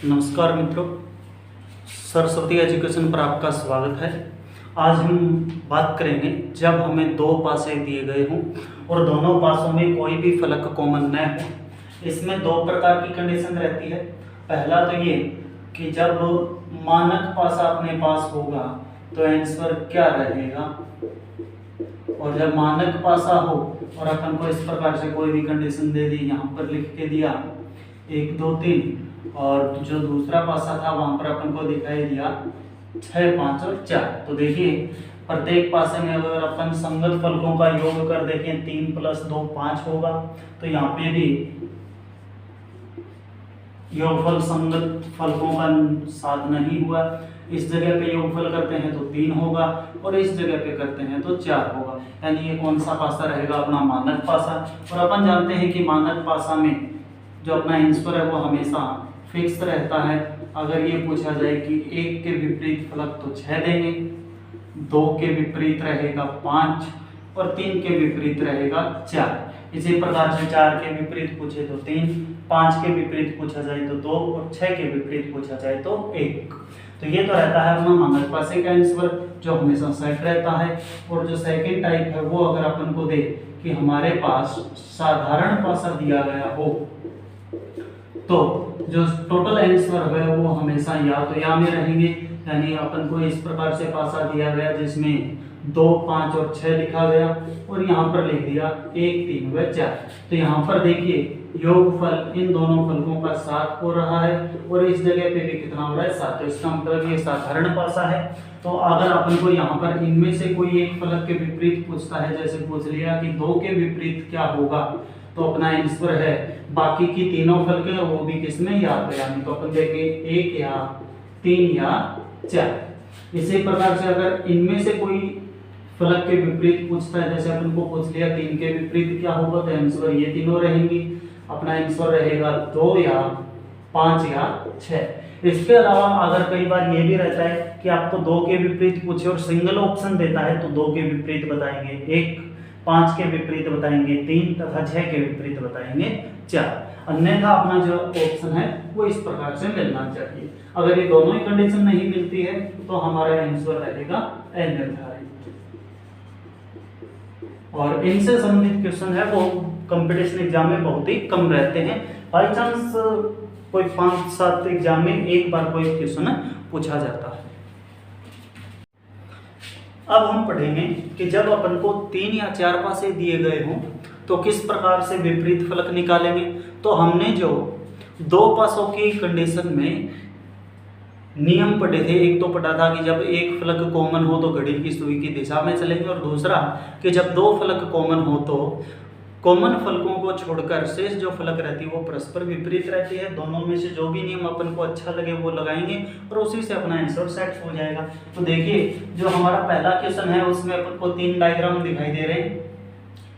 नमस्कार मित्रों, सरस्वती एजुकेशन पर आपका स्वागत है। आज हम बात करेंगे जब हमें दो पासे दिए गए हों और दोनों पासों में कोई भी फलक कॉमन न हो। इसमें दो प्रकार की कंडीशन रहती है। पहला तो ये कि जब मानक पासा अपने पास होगा तो आंसर क्या रहेगा, और जब मानक पासा हो और अपन को इस प्रकार से कोई भी कंडीशन दे दी, यहाँ पर लिख के दिया 1 2 3, और जो दूसरा पासा था वहां पर अपन को दिखाई दिया 6 5 और 4। तो देखिए प्रत्येक पासे में अगर अपन संगत फलकों का योग कर देखें 3 + 2 5 होगा, तो यहाँ पे भी योगफल संगत फलकों का 7 नहीं हुआ। इस जगह पे योगफल करते हैं तो 3 होगा और इस जगह पे करते हैं तो 4 होगा। यानी ये कौन सा पासा रहेगा? अपना मानक पासा। और अपन जानते हैं कि मानक पासा में जो अपना आंसर है वो हमेशा फिक्स रहता है। अगर ये पूछा जाए कि 1 के विपरीत फलक तो 6 देंगे, 2 के विपरीत रहेगा 5 और 3 के विपरीत रहेगा 4। इसी प्रकार से 4 के विपरीत पूछे तो 3, 5 के विपरीत पूछा जाए तो 2 और 6 के विपरीत पूछा जाए तो 1। तो ये तो रहता है अपना मानक पासे का आंसर जो हमेशा सेट रहता है। और जो सेकंड टाइप है वो अगर अपन को दे कि हमारे पास साधारण पासा दिया गया हो, तो जो टोटल आंसर है वो हमेशा या तो या में रहेंगे। यानी अपन को इस प्रकार से पासा दिया गया जिसमें 2 5 और 6 लिखा गया और यहाँ पर लिख दिया 1 3 व 4। तो यहाँ पर देखिए योगफल इन दोनों फलकों का 7 हो रहा है और इस जगह पे भी कितना हो रहा है? 7। तो इसका मतलब ये साधारण पासा है। तो अगर अपन को यहाँ पर इनमें से कोई एक फलक के विपरीत पूछता है, जैसे पूछ लिया कि 2 के विपरीत क्या होगा, तो अपना आंसर है बाकी की तीनों फलक है वो भी किसमें? या पे। यानी तो अपन देखेंगे 1 या 3 या 4। इसी प्रकार से अगर इनमें से कोई फलक के विपरीत पूछता है, जैसे अपन को पूछ लिया 3 के विपरीत क्या होगा, तो आंसर ये तीनों रहेंगी। अपना आंसर रहेगा 2 या 5 या 6। इसके अलावा अगर कई बार ये भी रहता है कि आपको 2 के विपरीत पूछे और सिंगल ऑप्शन देता है, तो 2 के विपरीत बताएंगे 1, 5 के विपरीत बताएंगे 3 तथा 6 के विपरीत बताएंगे 4। अन्यथा अपना जो ऑप्शन है वो इस प्रकार से मिलना चाहिए। अगर ये दोनों ही कंडीशन नहीं मिलती है तो हमारा आंसर रहेगा अनिर्धारित। और इनसे संबंधित क्वेश्चन है वो कंपटीशन एग्जाम में बहुत ही कम रहते हैं। बाई चांस कोई 5-7 एग्जाम में एक बार कोई क्वेश्चन पूछा जाता है। अब हम पढ़ेंगे कि जब अपन को 3 या 4 पासे दिए गए हों तो किस प्रकार से विपरीत फलक निकालेंगे। तो हमने जो दो पासों की कंडीशन में नियम पढ़े थे, एक तो पढ़ा था कि जब एक फलक कॉमन हो तो घड़ी की सुई की दिशा में चलेंगे, और दूसरा कि जब दो फलक कॉमन हो तो कॉमन फलकों को छोड़कर शेष जो फलक रहती है वो परस्पर विपरीत रहती है। दोनों में से जो भी नियम अपन को अच्छा लगे वो लगाएंगे और उसी से अपना आंसर सेट हो जाएगा। तो देखिए जो हमारा पहला क्वेश्चन है उसमें अपन को 3 डायग्राम दिखाई दे रहे हैं।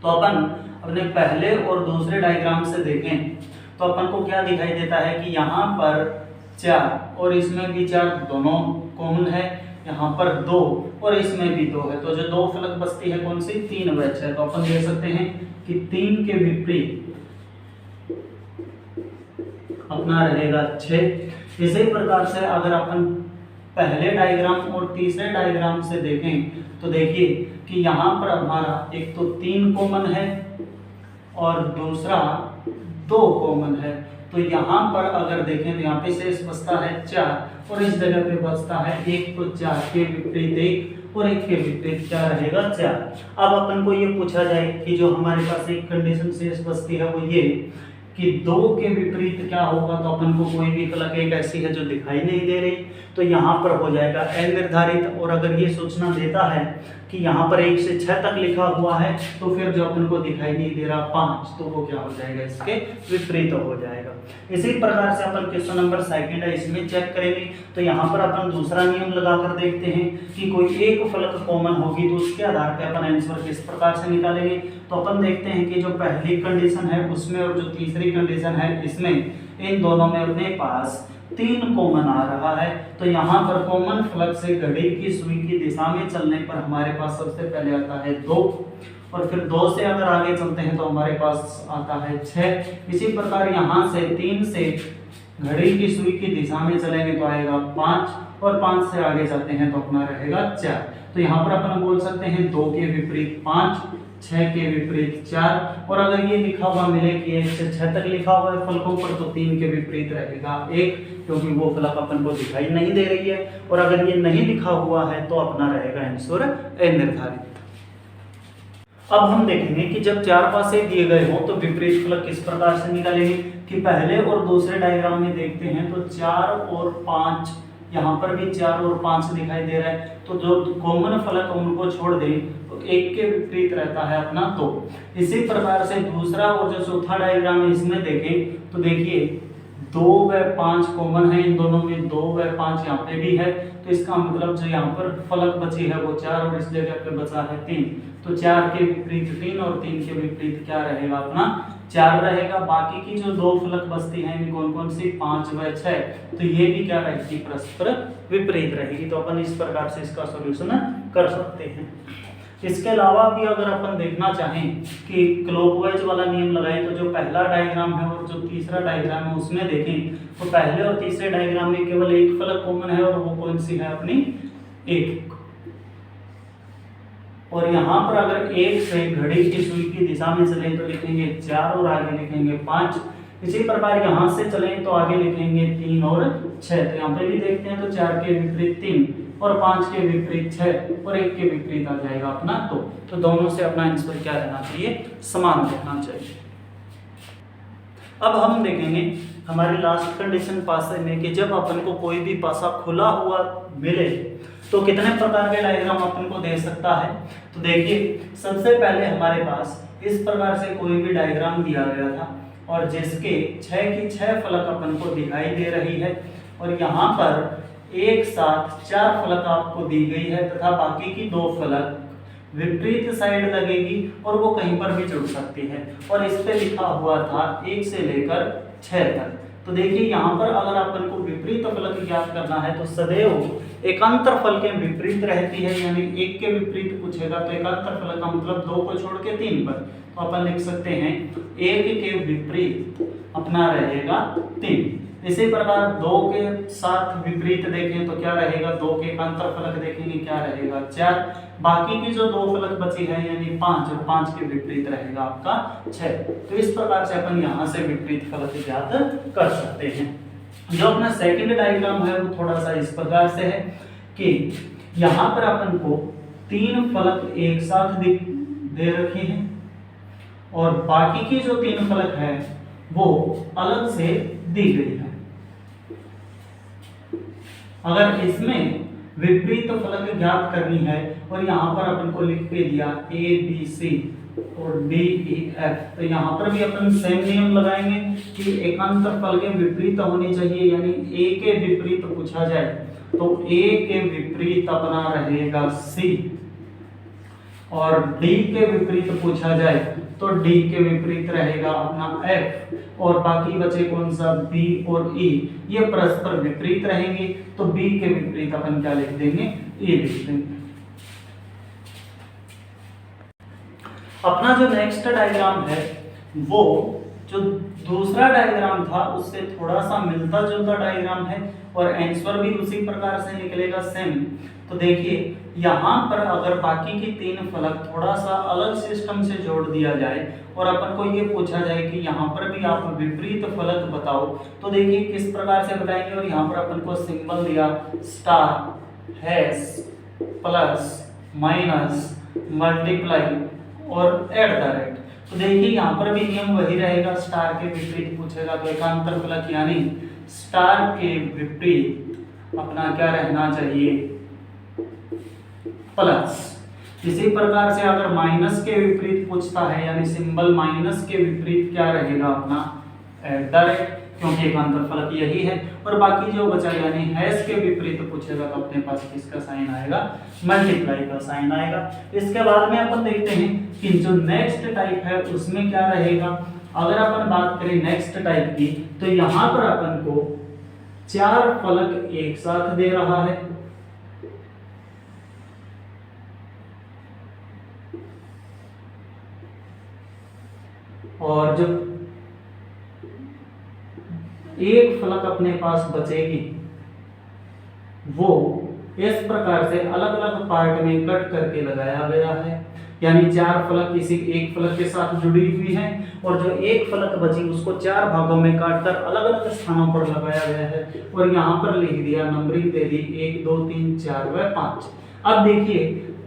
तो अपन अपने पहले और दूसरे डायग्राम से देखें तो अपन को क्या दिखाई देता है कि यहाँ पर 4 और इसमें भी 4 दोनों कॉमन है, यहाँ पर 2 और इसमें भी 2 है। तो जो दो फलक बचती है कौन सी? 3 व 6। तो अपन देख सकते हैं कि 3 के विपरीत अपना रहेगा 6। इसी प्रकार से अगर अपन पहले डायग्राम और तीसरे डायग्राम से देखें तो देखिए कि यहाँ पर हमारा एक तो 3 कॉमन है और दूसरा 2 कॉमन है। तो यहाँ पर अगर देखें तो यहाँ पे शेष बचता है 4 और इस जगह पे बचता है 1। तो 4 के विपरीत 1 और 1 के विपरीत क्या रहेगा? 4। अब अपन को ये पूछा जाए कि जो हमारे पास एक कंडीशन शेष बचती है वो ये कि 2 के विपरीत क्या होगा, तो अपन को कोई भी फलक एक ऐसी है जो दिखाई नहीं दे रही, तो यहाँ पर हो जाएगा अनिर्धारित। और अगर ये सूचना देता है कि यहाँ पर 1 से 6 तक लिखा हुआ है तो फिर जो अपन को दिखाई नहीं दे रहा 5, तो वो क्या हो जाएगा? इसके विपरीत हो जाएगा। इसी प्रकार से अपन क्वेश्चन नंबर 2 है इसमें चेक करेंगे। तो यहाँ पर अपन दूसरा नियम लगाकर देखते हैं कि कोई एक फलक कॉमन होगी तो उसके आधार पर अपन आंसर किस प्रकार से निकालेंगे। तो अपन देखते हैं कि जो पहली कंडीशन है उसमें और जो तीसरी कंडीशन है इसमें, इन दोनों में अपने पास 3 कॉमन आ रहा है। तो यहाँ पर कॉमन फलक से घड़ी की सुई की दिशा में चलने पर हमारे पास सबसे पहले आता है 2 और फिर 2 से अगर आगे चलते हैं तो हमारे पास आता है 6। इसी प्रकार यहाँ से 3 से घड़ी की सुई की दिशा में चलेंगे तो आएगा 5 और 5 से आगे जाते हैं तो अपना रहेगा 4। तो यहाँ पर अपन बोल सकते हैं 2 के विपरीत 5, 6 के विपरीत 4, और अगर ये लिखा हुआ मिले कि 1 से 6 तक लिखा हुआ है फलकों पर तो 3 के विपरीत रहेगा 1, क्योंकि वो फलक अपन को दिखाई नहीं दे रही है। और अगर ये नहीं लिखा हुआ है तो अपना रहेगा आंसर अनिर्धारित। अब हम देखेंगे कि जब 4 पासे दिए गए हों तो विपरीत फलक किस प्रकार से निकालेंगे। कि पहले और दूसरे डायग्राम में देखते हैं तो 4 और 5, यहाँ पर भी 4 और 5 दिखाई दे रहा है, तो जो कॉमन फलक उनको छोड़ दें तो 1 के विपरीत रहता है अपना 2। इसी प्रकार से दूसरा और जो चौथा डायग्राम है इसमें देखें तो देखिए 2 व 5 कॉमन है, इन दोनों में 2 व 5 यहाँ पे भी है, तो इसका मतलब जो यहाँ पर फलक बची है वो 4 और इस जगह पे बचा है 3। तो 4 के विपरीत 3 और 3 के विपरीत क्या रहेगा अपना 4 रहेगा। बाकी की जो 2 फलक बचती हैं इनमें कौन कौन सी 5 व 6, तो ये भी क्या रहेगी परस्पर विपरीत रहेगी। तो अपन इस प्रकार से इसका सॉल्यूशन कर सकते हैं। इसके अलावा भी अगर अपन देखना चाहें कि क्लॉकवाइज वाला नियम लगाएं तो जो पहला डायग्राम है और जो तीसरा डायग्राम है उसमें देखें तो पहले और तीसरे डायग्राम में केवल एक फलक कॉमन है और वो कौन सी है अपनी 1। और यहाँ पर अगर 1 से घड़ी की सुई की दिशा में चलें तो लिखेंगे 4 और आगे लिखेंगे 5। इसी प्रकार यहाँ से चलें तो आगे लिखेंगे 3 और 6। तो यहाँ पे भी देखते हैं तो 4 के विपरीत 3 और 5 के विपरीत 6 और 1 के विपरीत आ जाएगा अपना 2। तो दोनों से अपना आंसर क्या रहना चाहिए, समान रहना चाहिए। अब हम देखेंगे हमारी लास्ट कंडीशन पासे में कि जब अपन को कोई भी पासा खुला हुआ मिले तो कितने प्रकार के डायग्राम अपन को दे सकता है। तो देखिए सबसे पहले हमारे पास इस प्रकार से कोई भी डायग्राम दिया गया था और जिसके 6 की 6 फलक अपन को दिखाई दे रही है और यहाँ पर एक साथ 4 फलक आपको दी गई है तथा बाकी की 2 फलक विपरीत साइड लगेगी और वो कहीं पर भी जुड़ सकती है और इस पे लिखा हुआ था 1 से लेकर 6 तक। तो देखिए यहाँ पर अगर अपन को विपरीत फलक ज्ञात करना है तो सदैव एकांतर फलकें विपरीत रहती है, यानी 1 के विपरीत पूछेगा तो एकांतर फलक का मतलब 2 को छोड़ के 3 पर, तो अपन लिख सकते हैं 1 के विपरीत अपना रहेगा 3। इसी प्रकार 2 के साथ विपरीत देखें तो क्या रहेगा, 2 के एकांतर फलक देखेंगे क्या रहेगा 4। बाकी की जो 2 फलक बची है यानी 5 और 5 के विपरीत रहेगा आपका 6। तो इस प्रकार से अपन यहाँ से विपरीत फलक ज्ञात कर सकते हैं। जो अपना सेकंड डायग्राम है वो थोड़ा सा इस प्रकार से है कि यहाँ पर अपन को 3 फलक एक साथ दे रखे हैं और बाकी की जो 3 फलक है वो अलग से दी गई है। अगर इसमें विपरीत फलक ज्ञात करनी है और यहाँ पर अपन को लिख के दिया A B C और D E F, तो यहाँ पर भी अपन सेम नियम लगाएंगे कि एकांतर फलकें विपरीत होनी चाहिए, यानी A के विपरीत पूछा जाए तो A के विपरीत अपना रहेगा C और D के विपरीत पूछा जाए तो D के विपरीत रहेगा अपना F और बाकी बचे कौन सा B और E, ये परस्पर विपरीत रहेंगे तो B के विपरीत अपन क्या लिख देंगे, E लिख देंगे। अपना जो नेक्स्ट डायग्राम है वो जो दूसरा डायग्राम था उससे थोड़ा सा मिलता जुलता डायग्राम है और आंसर भी उसी प्रकार से निकलेगा सेम। तो देखिए यहाँ पर अगर बाकी की 3 फलक थोड़ा सा अलग सिस्टम से जोड़ दिया जाए और अपन को ये पूछा जाए कि यहाँ पर भी आप विपरीत फलक बताओ, तो देखिए किस प्रकार से बताएंगे। और यहाँ पर अपन को सिंबल दिया star, hash, plus, minus, multiply और एट द रेट। तो देखिए यहाँ पर भी नियम वही रहेगा, स्टार के विपरीत पूछेगा तो एकांतर फलक यानी स्टार के विपरीत अपना क्या रहना चाहिए, प्लस। इसी प्रकार से अगर माइनस के विपरीत पूछता है यानी सिंबल माइनस के विपरीत क्या रहेगा अपना एट द रेट, क्योंकि एकांतर फलक यही है। और बाकी जो बचा यानी हैश के विपरीत पूछेगा तो अपने पास किसका साइन आएगा, मल्टीप्लाई का साइन आएगा। इसके बाद में अपन देखते हैं कि जो नेक्स्ट टाइप है उसमें क्या रहेगा। अगर अपन बात करें नेक्स्ट टाइप की तो यहाँ पर अपन को 4 फलक एक साथ दे रहा है और जब एक फलक अपने पास बचेगी वो इस प्रकार से अलग अलग पार्ट में कट करके लगाया गया है, यानी 4 फलक किसी एक फलक के साथ जुड़ी हुई हैं और जो एक फलक बची उसको 4 भागों में काटकर अलग अलग स्थानों पर लगाया गया है और यहाँ पर लिख दिया, नंबरिंग दे दी 1 2 3 4 व 5। अब देखिए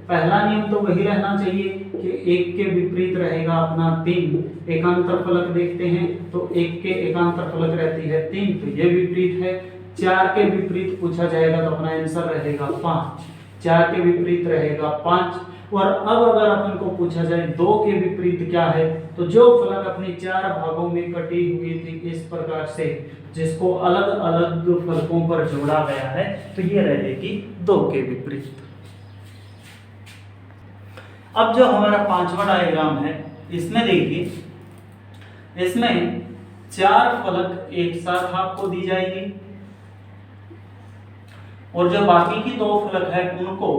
पहला नियम तो वही रहना चाहिए कि एक के विपरीत रहेगा अपना 3। एकांतर फलक देखते हैं तो एक के एकांतर फलक रहती है 3, तो ये विपरीत है। 4 के विपरीत पूछा जाएगा तो अपना आंसर रहेगा 5, 4 के विपरीत रहेगा 5। और अब अगर अपन को पूछा जाए 2 के विपरीत क्या है, तो जो फलक अपनी 4 भागों में कटी हुई थी इस प्रकार से, जिसको अलग अलग फलकों पर जोड़ा गया है, तो ये रहेगी 2 के विपरीत। अब जो हमारा 5वां डायग्राम है इसमें देखिए, इसमें 4 फलक एक साथ आपको दी जाएगी और जो बाकी की 2 फलक है उनको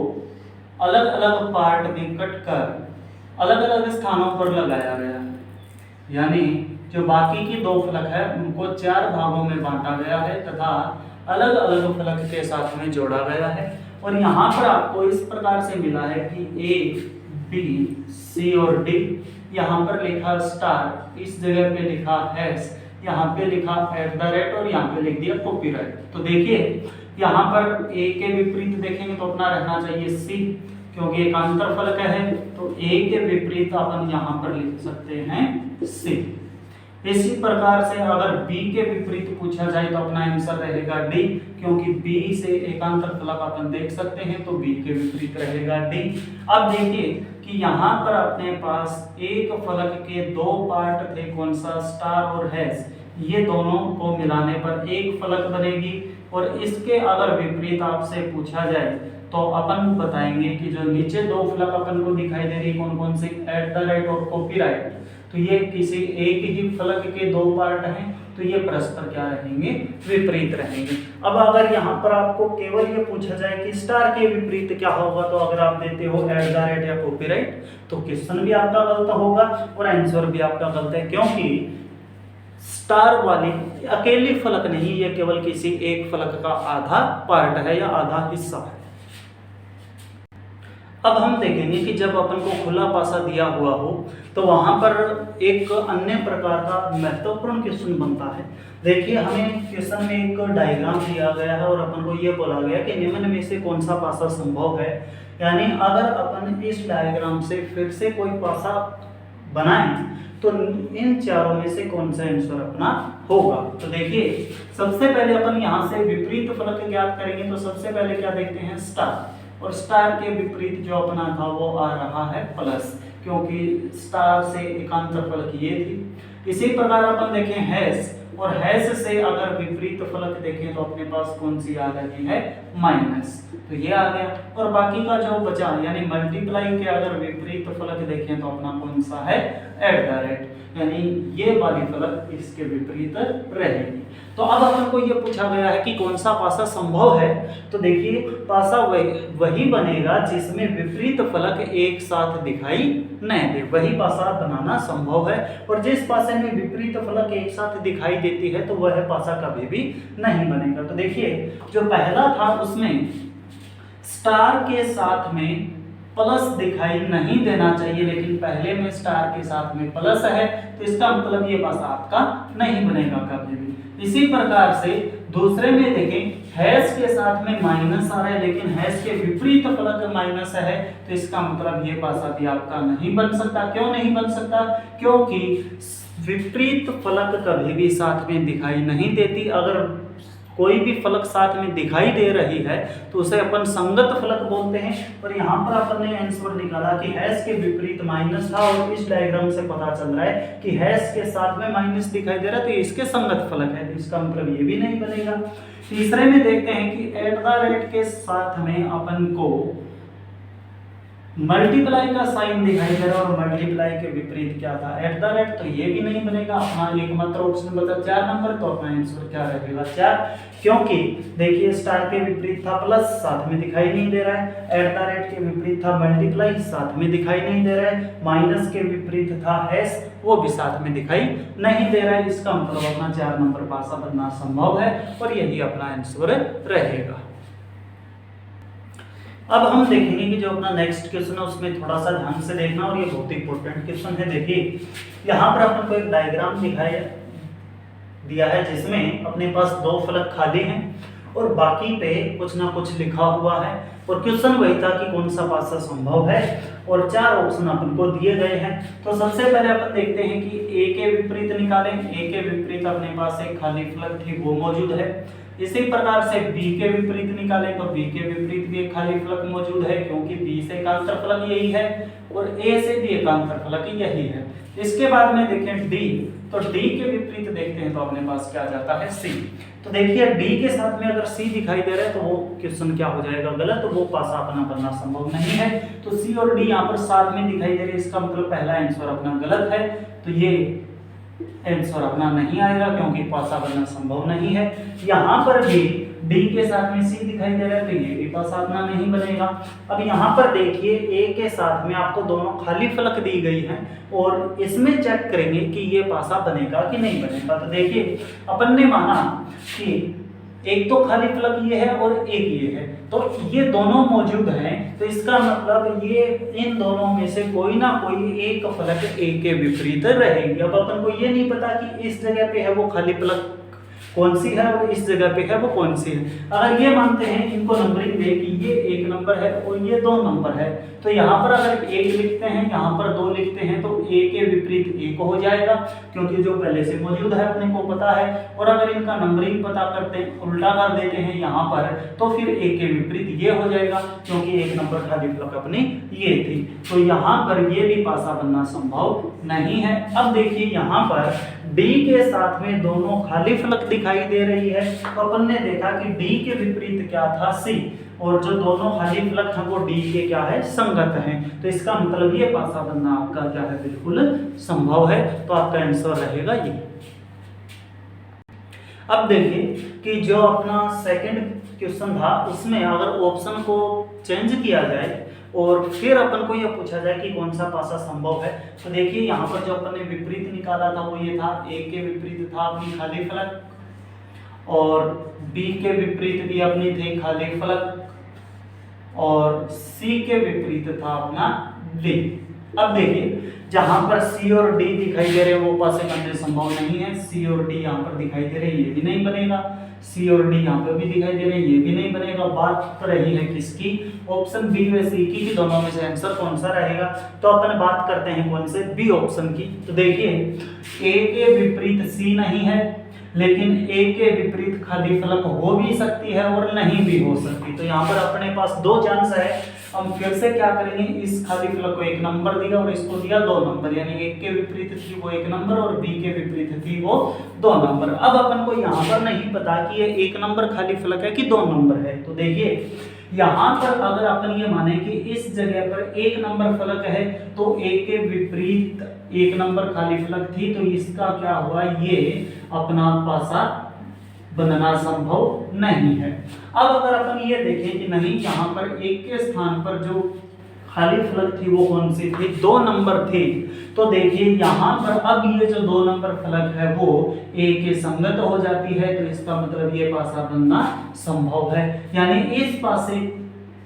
अलग अलग पार्ट में कट कर अलग अलग स्थानों पर लगाया गया है, यानी जो बाकी की 2 फलक है उनको 4 भागों में बांटा गया है तथा अलग अलग फलक के साथ में जोड़ा गया है। और यहाँ पर आपको इस प्रकार से मिला है कि A, B, C और D, यहाँ पर लिखा स्टार, इस जगह पे लिखा हैश, यहाँ पे लिखा @ और यहाँ पे लिख दिया कॉपीराइट। तो देखिए यहाँ पर A के विपरीत देखेंगे तो अपना रहना चाहिए C, क्योंकि एकांतर फलक है, तो A के विपरीत अपन यहाँ पर लिख सकते हैं C। इसी प्रकार से अगर B के विपरीत पूछा जाए तो अपना आंसर रहेगा D, क्योंकि B से एकांतर फलक अपन देख सकते हैं, तो B के विपरीत रहेगा D। अब देखिए कि यहाँ पर अपने पास एक फलक के 2 पार्ट थे, कौन सा, स्टार और हैश, ये दोनों को मिलाने पर एक फलक बनेगी। और इसके अगर विपरीत आपसे पूछा जाए तो अपन बताएंगे कि जो नीचे 2 फलक अपन को दिखाई दे रही कौन कौन से, @ और कॉपीराइट, तो ये किसी एक ही फलक के 2 पार्ट हैं, तो ये परस्पर क्या रहेंगे, विपरीत रहेंगे। अब अगर यहाँ पर आपको केवल ये पूछा जाए कि स्टार के विपरीत क्या होगा, तो अगर आप देते हो @ या कॉपीराइट तो क्वेश्चन भी आपका गलत होगा और आंसर भी आपका गलत है, क्योंकि स्टार वाली अकेली फलक नहीं, ये केवल किसी एक फलक का आधा पार्ट है या आधा हिस्सा है। अब हम देखेंगे कि जब अपन को खुला पासा दिया हुआ हो तो वहां पर एक अन्य प्रकार का महत्वपूर्ण क्वेश्चन बनता है। देखिए हमें क्वेश्चन में एक डायग्राम दिया गया है और अपन को ये बोला गया कि निम्न में से कौन सा पासा संभव है, यानी अगर अपन इस डायग्राम से फिर से कोई पासा बनाएं तो इन चारों में से कौन सा आंसर अपना होगा। तो देखिए सबसे पहले अपन यहाँ से विपरीत फलक ज्ञात करेंगे, तो सबसे पहले क्या देखते हैं, स्टार, और स्टार के विपरीत जो अपना था वो आ रहा है प्लस, क्योंकि स्टार से एकांतर फलक ये थी। इसी प्रकार अपन देखें हैश, और हैश से अगर विपरीत फलक देखें तो अपने पास कौन सी आ रही है, माइनस, तो ये आ गया। और बाकी का जो बचा यानी मल्टीप्लाई के अगर विपरीत फलक देखें तो अपना कौन सा है, @ यानी ये वाली फलक इसके विपरीत रहेगी। तो अब अपन को ये पूछा गया है कि कौन सा पासा संभव है, तो देखिए पासा वही बनेगा जिसमें विपरीत फलक एक साथ दिखाई नहीं दे, वही पासा बनाना संभव है। और जिस पासे में विपरीत फलक एक साथ दिखाई देती है तो वह पासा कभी भी नहीं बनेगा। तो देखिए जो पहला था उसमें स्टार के साथ में प्लस दिखाई नहीं देना चाहिए, लेकिन पहले में स्टार के साथ में प्लस है, तो इसका मतलब ये पासा आपका नहीं बनेगा कभी भी। इसी प्रकार से दूसरे में देखें हैश के साथ में माइनस आ रहा है, लेकिन हैश के विपरीत फलक माइनस है, तो इसका मतलब ये पासा भी आपका नहीं बन सकता। क्यों नहीं बन सकता, क्योंकि विपरीत फलक कभी भी साथ में दिखाई नहीं देती। अगर कोई भी फलक साथ में दिखाई दे रही है तो उसे अपन संगत फलक बोलते हैं। और यहाँ पर अपन ने आंसर निकाला कि हैश के विपरीत माइनस था, और इस डायग्राम से पता चल रहा है कि हैश के साथ में माइनस दिखाई दे रहा है, तो इसके संगत फलक है, तो इसका मतलब ये भी नहीं बनेगा। तीसरे में देखते हैं कि @ के साथ में अपन को मल्टीप्लाई का साइन दिखाई दे रहा है और मल्टीप्लाई के विपरीत क्या था, एट द रेट, तो ये भी नहीं बनेगा। अपना एकमात्र ऑप्शन बचा 4 नंबर, तो अपना आंसर क्या रहेगा 4, क्योंकि देखिए स्टार के विपरीत था प्लस, साथ में दिखाई नहीं दे रहा है, एट द रेट के विपरीत था मल्टीप्लाई, साथ में दिखाई नहीं दे रहा है, माइनस के विपरीत था हैश, वो भी साथ में दिखाई नहीं दे रहा है। इसका मतलब अपना 4 नंबर पासा बनना संभव है और यही अपना आंसर रहेगा। अब हम देखेंगे कि जो अपना नेक्स्ट क्वेश्चन है उसमें थोड़ा सा ध्यान से देखना, और ये बहुत इंपॉर्टेंट क्वेश्चन है। देखिए यहाँ पर अपन को एक डायग्राम दिया है जिसमें अपने पास 2 फलक खाली हैं और बाकी पे कुछ ना कुछ लिखा हुआ है, और क्वेश्चन वही था कि कौन सा पासा संभव है, और 4 ऑप्शन अपन को दिए गए हैं। तो सबसे पहले अपन देखते हैं कि ए के विपरीत निकालें। ए के विपरीत अपने पास एक खाली फलक थी वो मौजूद है। इसी प्रकार से बी के विपरीत निकालें तो बी के विपरीत भी एक खाली फलक मौजूद है, क्योंकि बी से एकांतर फलक यही है और ए से भी एकांतर फलक यही है। इसके बाद में देखें डी, तो डी के विपरीत देखते हैं तो अपने पास क्या जाता है सी। तो देखिए डी के साथ में अगर सी दिखाई दे रहा है तो वो क्वेश्चन क्या हो जाएगा गलत, तो वो पासा अपना बनना संभव नहीं है। तो सी और डी यहाँ पर साथ में दिखाई दे रहे हैं, इसका मतलब पहला आंसर अपना गलत है, तो ये आंसर अपना नहीं आएगा क्योंकि पासा बनना संभव नहीं है। यहाँ पर भी डी के साथ में सी दिखाई दे रहा है तो ये भी पासा अपना नहीं बनेगा। अब यहाँ पर देखिए ए के साथ में आपको दोनों खाली फलक दी गई हैं और इसमें चेक करेंगे कि ये पासा बनेगा कि नहीं बनेगा। तो देखिए अपन ने माना कि एक तो खाली फलक ये है और एक ये है, तो ये दोनों मौजूद हैं, तो इसका मतलब ये इन दोनों में से कोई ना कोई एक फलक ए के विपरीत रहेगी। अब अपन को ये नहीं पता कि इस जगह पे है वो खाली फलक कौन सी है और इस जगह पे है वो कौन सी है। अगर ये मानते हैं इनको नंबरिंग दे कि ये 1 नंबर है और ये 2 नंबर है, तो यहाँ पर अगर 1 लिखते हैं यहाँ पर 2 लिखते हैं तो ए के विपरीत 1 हो जाएगा, क्योंकि जो पहले से मौजूद है अपने को पता है। और अगर इनका नंबरिंग पता करते हैं, उल्टा कर देते हैं यहाँ पर, तो फिर ए के विपरीत ये हो जाएगा, क्योंकि 1 नंबर खाली फलक अपनी ये थी। तो यहाँ पर ये भी पासा बनना संभव नहीं है। अब देखिए यहाँ पर डी के साथ में दोनों खाली फलक दिखाई दे रही है, तो अपन ने देखा कि डी के विपरीत क्या था सी, और जो दोनों खाली फलक हैं वो डी के क्या है संगत हैं, तो इसका मतलब ये पासा बनना आपका क्या है बिल्कुल संभव है। तो आपका आंसर रहेगा ये। अब देखिए कि जो अपना सेकंड क्वेश्चन था उसमें अगर ऑप्शन को चेंज किया जाए और फिर अपन को यह पूछा जाए कि कौन सा पासा संभव है, तो देखिए यहाँ पर जो अपन ने विपरीत निकाला था वो ये था, ए के विपरीत था अपनी खाली फलक और बी के विपरीत भी अपनी थी खाली फलक और सी के विपरीत था अपना डी। अब देखिए जहां पर सी और डी दिखाई दे रहे हैं वो पासे बनने संभव नहीं है। सी और डी यहाँ पर दिखाई दे रहे हैं, ये भी नहीं बनेगा। सी और डी यहाँ पे भी दिखाई दे रहे हैं, ये भी नहीं बनेगा। बात तो रही है किसकी, ऑप्शन बी व सी की, दोनों में से आंसर कौन सा रहेगा। तो अपन बात करते हैं कौन से, बी ऑप्शन की। तो देखिए ए के विपरीत सी नहीं है, लेकिन ए के विपरीत खाली फलक हो भी सकती है और नहीं भी हो सकती। तो यहाँ पर अपने पास 2 चांस है। हम फिर से क्या करेंगे, इस खाली फलक को 1 नंबर दिया और इसको दिया 2 नंबर, यानी ए के विपरीत थी वो 1 नंबर और बी के विपरीत थी वो 2 नंबर। अब अपन को यहाँ पर नहीं पता कि ये 1 नंबर खाली फलक है कि 2 नंबर है। तो देखिए यहाँ पर अगर अपन ये माने कि इस जगह पर 1 नंबर फलक है तो ए के विपरीत 1 नंबर खाली फलक थी, तो इसका क्या हुआ, ये अपना पासा बनना संभव नहीं है। अब अगर अपन ये देखें कि नहीं, यहाँ पर एक के स्थान पर जो खाली फलक थी वो कौन सी थी, 2 नंबर थी। तो देखिए यहाँ पर अब ये जो 2 नंबर फलक है वो ए के संगत हो जाती है, तो इसका मतलब ये पासा बनना संभव है। यानी इस पासे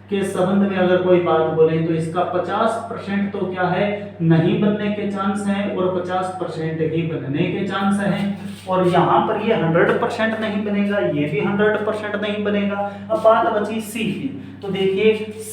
के संबंध में अगर कोई बात बोले तो इसका 50% तो क्या है नहीं बनने के चांस हैं और 50% ही बनने के चांस हैं। और यहाँ पर ये 100% नहीं बनेगा, ये भी 100% नहीं बनेगा। अब बात बची सी की। तो देखिए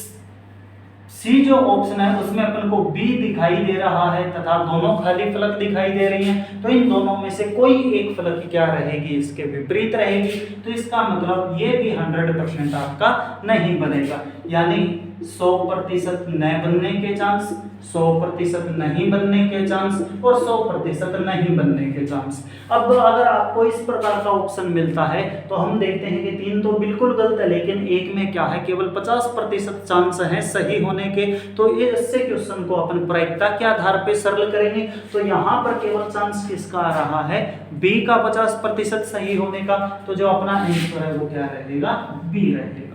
सी जो ऑप्शन है उसमें अपन को बी दिखाई दे रहा है तथा दोनों खाली फलक दिखाई दे रही हैं, तो इन दोनों में से कोई एक फलक क्या रहेगी, इसके विपरीत रहेगी। तो इसका मतलब ये भी 100% आपका नहीं बनेगा। यानी 100% न बनने के चांस, 100% नहीं बनने के चांस और 100% नहीं बनने के चांस। अब अगर आपको इस प्रकार का ऑप्शन मिलता है तो हम देखते हैं कि 3 तो बिल्कुल गलत है, लेकिन एक में क्या है, केवल 50% चांस है सही होने के। तो ये इससे क्वेश्चन को अपन प्रायिकता के आधार पे सरल करेंगे। तो यहाँ पर केवल चांस किसका आ रहा है, बी का 50% सही होने का। तो जो अपना आंसर है वो क्या रहेगा, बी रहेगा।